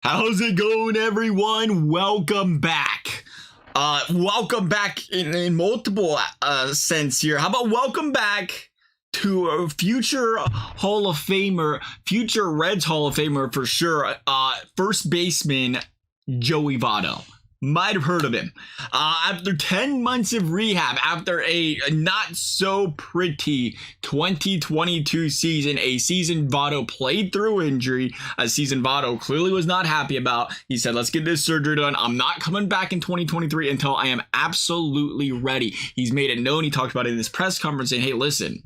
How's it going, everyone? Welcome back. Welcome back in multiple sense here. How about welcome back to a future Hall of Famer, future Reds Hall of Famer for sure, first baseman Joey Votto. Might have heard of him. After 10 months of rehab, after a not so pretty 2022 season, a season Votto played through injury, a season Votto clearly was not happy about. He said, let's get this surgery done. I'm not coming back in 2023 until I am absolutely ready. He's made it known. He talked about it in this press conference saying, hey, listen,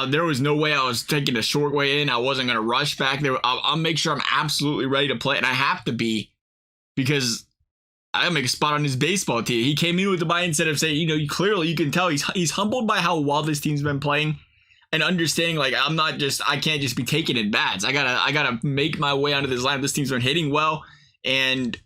there was no way I was taking a short way in. I wasn't going to rush back there. I'll make sure I'm absolutely ready to play. And I have to be, because I make a spot on his baseball team. He came in with the mindset of saying, you clearly you can tell he's humbled by how well this team's been playing, and understanding like I can't just be taking at bats. I gotta make my way onto this lineup. This team's been hitting well, and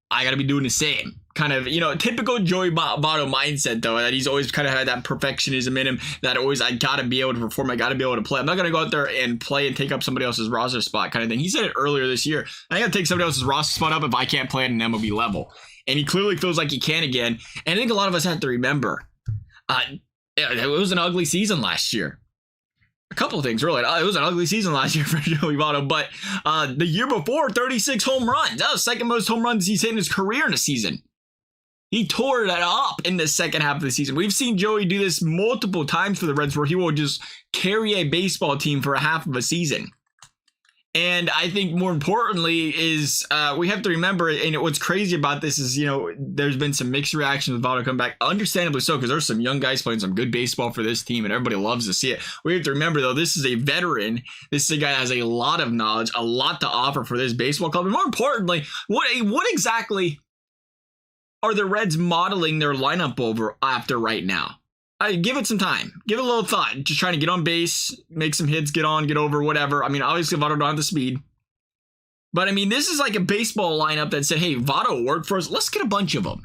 I gotta be doing the same. Kind of, typical Joey Votto mindset, though, that he's always kind of had that perfectionism in him, that always, I gotta be able to perform, I gotta be able to play. I'm not gonna go out there and play and take up somebody else's roster spot kind of thing. He said it earlier this year. I gotta take somebody else's roster spot up if I can't play at an MLB level. And he clearly feels like he can again. And I think a lot of us have to remember, it was an ugly season last year. A couple of things, really. It was an ugly season last year for Joey Votto, but the year before, 36 home runs. That was the second most home runs he's hit in his career in a season. He tore that up in the second half of the season. We've seen Joey do this multiple times for the Reds, where he will just carry a baseball team for a half of a season. And I think more importantly is we have to remember, and what's crazy about this is, there's been some mixed reactions with Votto coming back. Understandably so, because there's some young guys playing some good baseball for this team, and everybody loves to see it. We have to remember, though, this is a veteran. This is a guy that has a lot of knowledge, a lot to offer for this baseball club. And more importantly, what exactly are the Reds modeling their lineup over after right now? Give it some time. Give it a little thought. Just trying to get on base, make some hits, get on, get over, whatever. I mean, obviously, Votto don't have the speed. But, I mean, this is like a baseball lineup that said, hey, Votto worked for us. Let's get a bunch of them.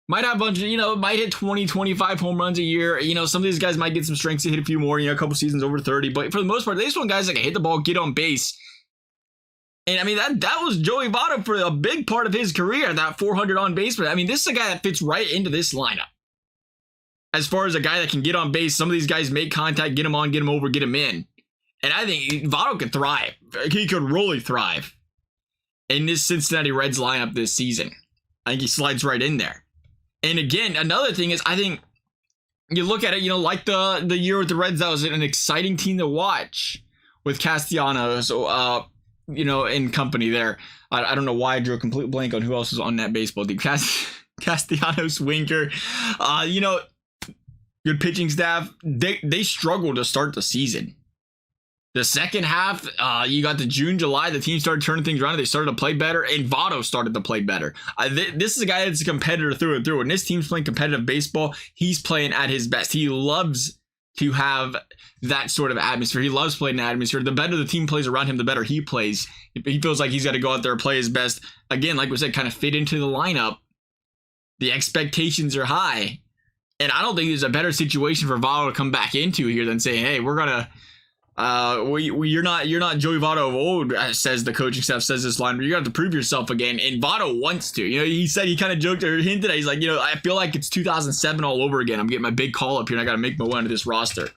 Might have a bunch of, might hit 20, 25 home runs a year. Some of these guys might get some strengths to hit a few more, a couple seasons over 30. But for the most part, they just want guys that can hit the ball, get on base. And I mean, that was Joey Votto for a big part of his career, that 400 on base. I mean, this is a guy that fits right into this lineup. As far as a guy that can get on base, some of these guys make contact, get him on, get him over, get him in. And I think Votto could thrive. He could really thrive in this Cincinnati Reds lineup this season. I think he slides right in there. And again, another thing is, I think you look at it, like the year with the Reds, that was an exciting team to watch with Castellanos, in company there. I don't know why I drew a complete blank on who else was on that baseball team. Castellanos, Winker, good pitching staff. They struggled to start the season. The second half, you got the June, July, the team started turning things around. They started to play better, and Votto started to play better. This is a guy that's a competitor through and through. When this team's playing competitive baseball, he's playing at his best. He loves to have that sort of atmosphere. He loves playing in that atmosphere. The better the team plays around him, the better he plays. He feels like he's got to go out there and play his best. Again, like we said, kind of fit into the lineup. The expectations are high. And I don't think there's a better situation for Votto to come back into here than saying, hey, we're going to, you're not Joey Votto of old, says the coaching staff, says this line, you got to prove yourself again. And Votto wants to. He said, he kind of joked or hinted at, he's like, I feel like it's 2007 all over again. I'm getting my big call up here, and I got to make my way onto this roster.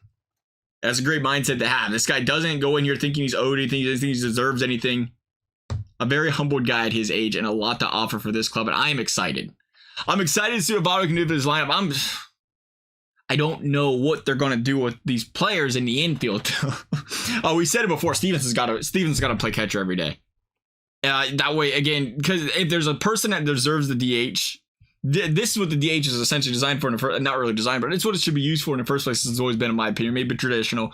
That's a great mindset to have. This guy doesn't go in here thinking he's owed anything, he doesn't think he deserves anything. A very humbled guy at his age, and a lot to offer for this club, and I am excited. I'm excited to see what Votto can do for this lineup. I don't know what they're going to do with these players in the infield. Oh, we said it before. Stevens got to play catcher every day. That way, again, because if there's a person that deserves the DH, this is what the DH is essentially designed for. Not really designed, but it's what it should be used for in the first place. It's always been, in my opinion, maybe traditional.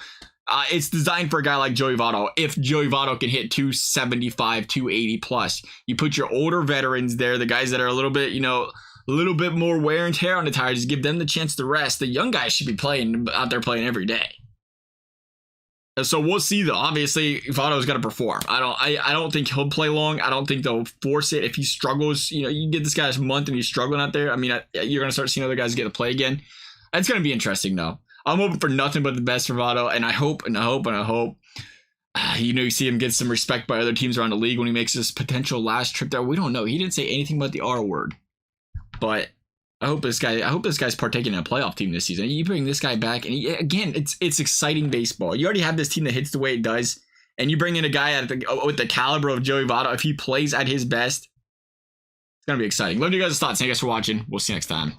It's designed for a guy like Joey Votto. If Joey Votto can hit 275, 280 plus, you put your older veterans there, the guys that are a little bit, a little bit more wear and tear on the tires, give them the chance to rest. The young guys should be out there playing every day. So we'll see, though. Obviously, Votto's got to perform. I don't think he'll play long. I don't think they'll force it. If he struggles, you get this guy a month and he's struggling out there. I mean, you're going to start seeing other guys get to play again. It's going to be interesting, though. I'm hoping for nothing but the best for Votto, and I hope You see him get some respect by other teams around the league when he makes his potential last trip there. We don't know. He didn't say anything about the R word. But I hope this guy's partaking in a playoff team this season. You bring this guy back, and again, it's exciting baseball. You already have this team that hits the way it does, and you bring in a guy with the caliber of Joey Votto. If he plays at his best, it's gonna be exciting. Love you guys' thoughts. Thank you guys for watching. We'll see you next time.